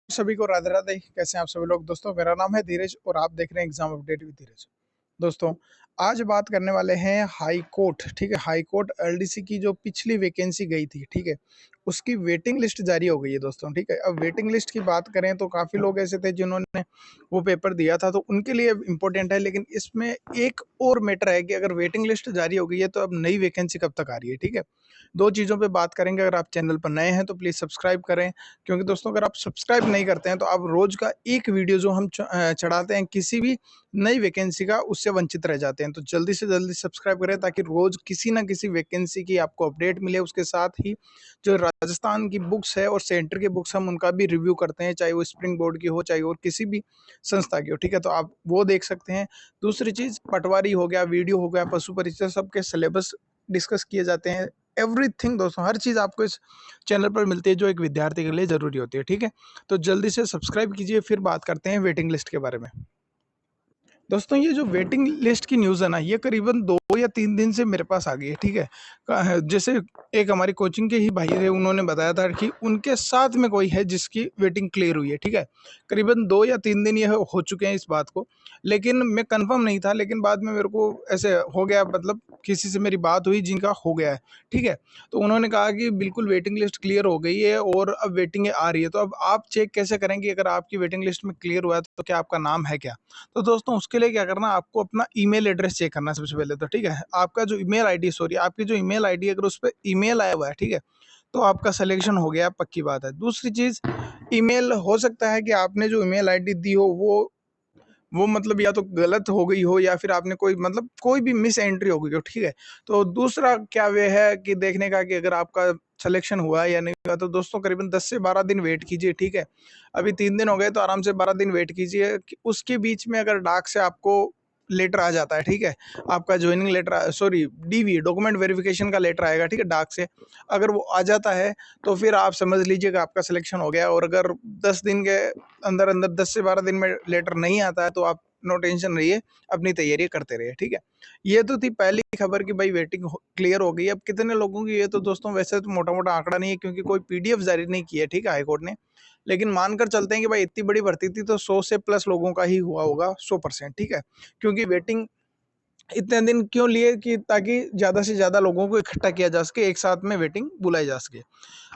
सभी को राधे राधे। कैसे हैं आप सभी लोग? दोस्तों, मेरा नाम है धीरज और आप देख रहे हैं एग्जाम अपडेट विद धीरज। दोस्तों, आज बात करने वाले हैं हाई कोर्ट। ठीक है, हाई कोर्ट एलडीसी की जो पिछली वैकेंसी गई थी, ठीक है, उसकी वेटिंग लिस्ट जारी हो गई है दोस्तों। ठीक है, अब वेटिंग लिस्ट की बात करें तो काफ़ी लोग ऐसे थे जिन्होंने वो पेपर दिया था, तो उनके लिए इम्पोर्टेंट है। लेकिन इसमें एक और मैटर है कि अगर वेटिंग लिस्ट जारी हो गई है तो अब नई वैकेंसी कब तक आ रही है। ठीक है, दो चीज़ों पे बात करेंगे। अगर आप चैनल पर नए हैं तो प्लीज़ सब्सक्राइब करें, क्योंकि दोस्तों अगर आप सब्सक्राइब नहीं करते हैं तो आप रोज़ का एक वीडियो जो हम चढ़ाते हैं किसी भी नई वैकेंसी का, उससे वंचित रह जाते हैं। तो जल्दी से जल्दी सब्सक्राइब करें ताकि रोज़ किसी ना किसी वैकेंसी की आपको अपडेट मिले। उसके साथ ही जो राजस्थान की बुक्स है और सेंटर की बुक्स, हम उनका भी रिव्यू करते हैं, चाहे वो स्प्रिंग बोर्ड की हो चाहे और किसी भी संस्था की हो। ठीक है, तो आप वो देख सकते हैं। दूसरी चीज़, पटवारी हो गया, वीडियो हो गया, पशु परिचय, सबके सिलेबस डिस्कस किए जाते हैं। एवरीथिंग दोस्तों, हर चीज़ आपको इस चैनल पर मिलती है जो एक विद्यार्थी के लिए ज़रूरी होती है। ठीक है, तो जल्दी से सब्सक्राइब कीजिए। फिर बात करते हैं वेटिंग लिस्ट के बारे में। दोस्तों, ये जो वेटिंग लिस्ट की न्यूज़ है ना, ये करीबन 2 या 3 दिन से मेरे पास आ गई है। ठीक है, जैसे एक हमारी कोचिंग के ही भाई थे, उन्होंने बताया था कि उनके साथ में कोई है जिसकी वेटिंग क्लियर हुई है। ठीक है, करीबन 2 या 3 दिन ये हो चुके हैं इस बात को, लेकिन मैं कंफर्म नहीं था। लेकिन बाद में मेरे को ऐसे हो गया, मतलब किसी से मेरी बात हुई जिनका हो गया है। ठीक है, तो उन्होंने कहा कि बिल्कुल वेटिंग लिस्ट क्लियर हो गई है और अब वेटिंग आ रही है। तो अब आप चेक कैसे करेंगे अगर आपकी वेटिंग लिस्ट में क्लियर हुआ है तो क्या आपका नाम है क्या? तो दोस्तों, उसके लिए क्या करना, आपको अपना ईमेल एड्रेस चेक करना है सबसे पहले तो। ठीक है, आपका जो ईमेल आईडी, सॉरी, आपकी जो ईमेल आईडी, अगर उस पे ईमेल आया हुआ है, ठीक है, तो आपका सिलेक्शन हो गया, पक्की बात है। दूसरी चीज़, ईमेल हो सकता है कि आपने जो ईमेल आईडी दी हो वो मतलब या तो गलत हो गई हो या फिर आपने कोई मतलब कोई भी मिस एंट्री हो गई हो। ठीक है, तो दूसरा क्या वे है कि देखने का कि अगर आपका सिलेक्शन हुआ है या नहीं हुआ, तो दोस्तों करीबन 10 से 12 दिन वेट कीजिए। ठीक है, अभी 3 दिन हो गए तो आराम से 12 दिन वेट कीजिए। कि उसके बीच में अगर डाक से आपको लेटर आ जाता है, ठीक है, आपका joining letter, sorry DV, document verification का लेटर आएगा, ठीक है, डाक से, अगर वो आ जाता है तो फिर आप समझ लीजिएगा आपका सिलेक्शन हो गया। और अगर 10 दिन के अंदर अंदर 10 से 12 दिन में लेटर नहीं आता है तो आप नो टेंशन रहिए, अपनी तैयारी करते रहिए। ठीक है, ये तो थी पहली खबर कि भाई वेटिंग क्लियर हो गई। अब कितने लोगों की, ये तो दोस्तों वैसे तो मोटा मोटा आंकड़ा नहीं है क्योंकि कोई पीडीएफ जारी नहीं की है, ठीक है, हाईकोर्ट ने। लेकिन मानकर चलते हैं कि भाई इतनी बड़ी भर्ती थी तो 100 से प्लस लोगों का ही हुआ होगा, 100%। ठीक है, क्योंकि वेटिंग इतने दिन क्यों लिए कि ताकि ज़्यादा से ज़्यादा लोगों को इकट्ठा किया जा सके, एक साथ में वेटिंग बुलाई जा सके।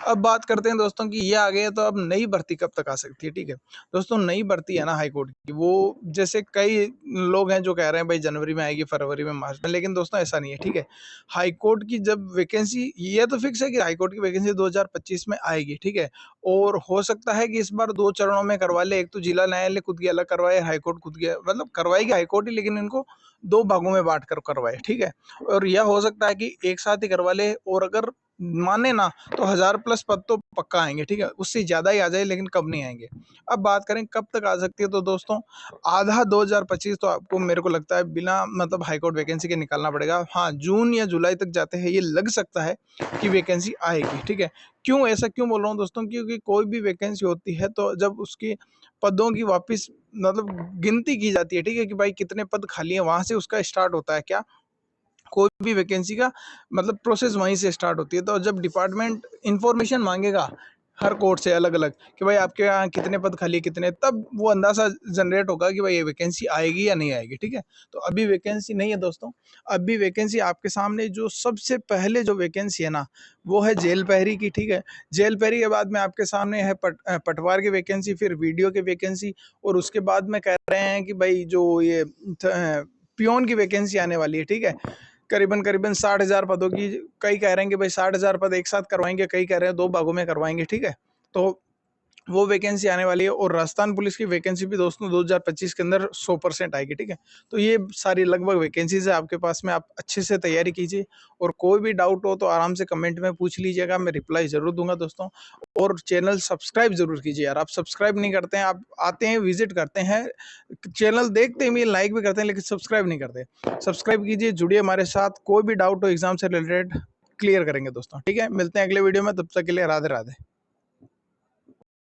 अब बात करते हैं दोस्तों कि ये आ गए तो अब नई भर्ती कब तक आ सकती है। ठीक है, दोस्तों नई भर्ती है ना हाई कोर्ट की, वो जैसे कई लोग हैं जो कह रहे हैं भाई जनवरी में आएगी, फरवरी में, मार्च में, लेकिन दोस्तों ऐसा नहीं है। ठीक है, हाई कोर्ट की जब वैकेंसी, ये तो फिक्स है कि हाई कोर्ट की वैकेंसी 2025 में आएगी। ठीक है, और हो सकता है कि इस बार 2 चरणों में करवा ले। एक तो जिला न्यायालय खुद की अलग करवाए, हाई कोर्ट खुद की, मतलब करवाएगी हाई कोर्ट ही, लेकिन इनको 2 भागों में बांट कर करवाए। ठीक है, और यह हो सकता है कि एक साथ ही करवा ले, और अगर माने ना तो 1000 प्लस पद तो पक्का आएंगे। ठीक है, उससे ज़्यादा ही आ जाए, लेकिन कब नहीं आएंगे। अब बात करें कब तक आ सकती है, तो दोस्तों आधा 2025 तो आपको, मेरे को लगता है, बिना मतलब हाईकोर्ट वैकेंसी के निकालना पड़ेगा। हाँ, जून या जुलाई तक जाते हैं ये लग सकता है कि वैकेंसी आएगी। ठीक है, क्यों ऐसा क्यों बोल रहा हूँ दोस्तों, क्योंकि कोई भी वैकेंसी होती है तो जब उसकी पदों की वापस मतलब गिनती की जाती है, ठीक है, कि भाई कितने पद खाली हैं, वहां से उसका स्टार्ट होता है क्या, कोई भी वैकेंसी का मतलब प्रोसेस वहीं से स्टार्ट होती है। तो जब डिपार्टमेंट इंफॉर्मेशन मांगेगा हर कोर्ट से अलग अलग कि भाई आपके यहाँ कितने पद खाली है, कितने, तब वो अंदाजा जनरेट होगा कि भाई ये वैकेंसी आएगी या नहीं आएगी। ठीक है, तो अभी वैकेंसी नहीं है दोस्तों। अभी वैकेंसी आपके सामने जो सबसे पहले जो वैकेंसी है ना, वो है जेल प्रहरी की। ठीक है, जेल प्रहरी के बाद में आपके सामने है पटवार की वैकेंसी, फिर वीडियो की वैकेंसी, और उसके बाद में कह रहे हैं कि भाई जो ये पियोन की वैकेंसी आने वाली है। ठीक है, करीबन करीबन 60,000 पदों की। कई कह रहे हैं कि भाई 60,000 पद एक साथ करवाएंगे, कई कह रहे हैं 2 भागों में करवाएंगे। ठीक है, तो वो वैकेंसी आने वाली है। और राजस्थान पुलिस की वैकेंसी भी दोस्तों 2025 के अंदर 100% आएगी। ठीक है, तो ये सारी लगभग वैकेंसीज है आपके पास में, आप अच्छे से तैयारी कीजिए। और कोई भी डाउट हो तो आराम से कमेंट में पूछ लीजिएगा, मैं रिप्लाई जरूर दूंगा दोस्तों। और चैनल सब्सक्राइब जरूर कीजिए यार, आप सब्सक्राइब नहीं करते हैं, आप आते हैं विजिट करते हैं, चैनल देखते हैं, लाइक भी करते हैं, लेकिन सब्सक्राइब नहीं करते। सब्सक्राइब कीजिए, जुड़िए हमारे साथ। कोई भी डाउट हो एग्जाम से रिलेटेड क्लियर करेंगे दोस्तों। ठीक है, मिलते हैं अगले वीडियो में, तब तक के लिए राधे राधे।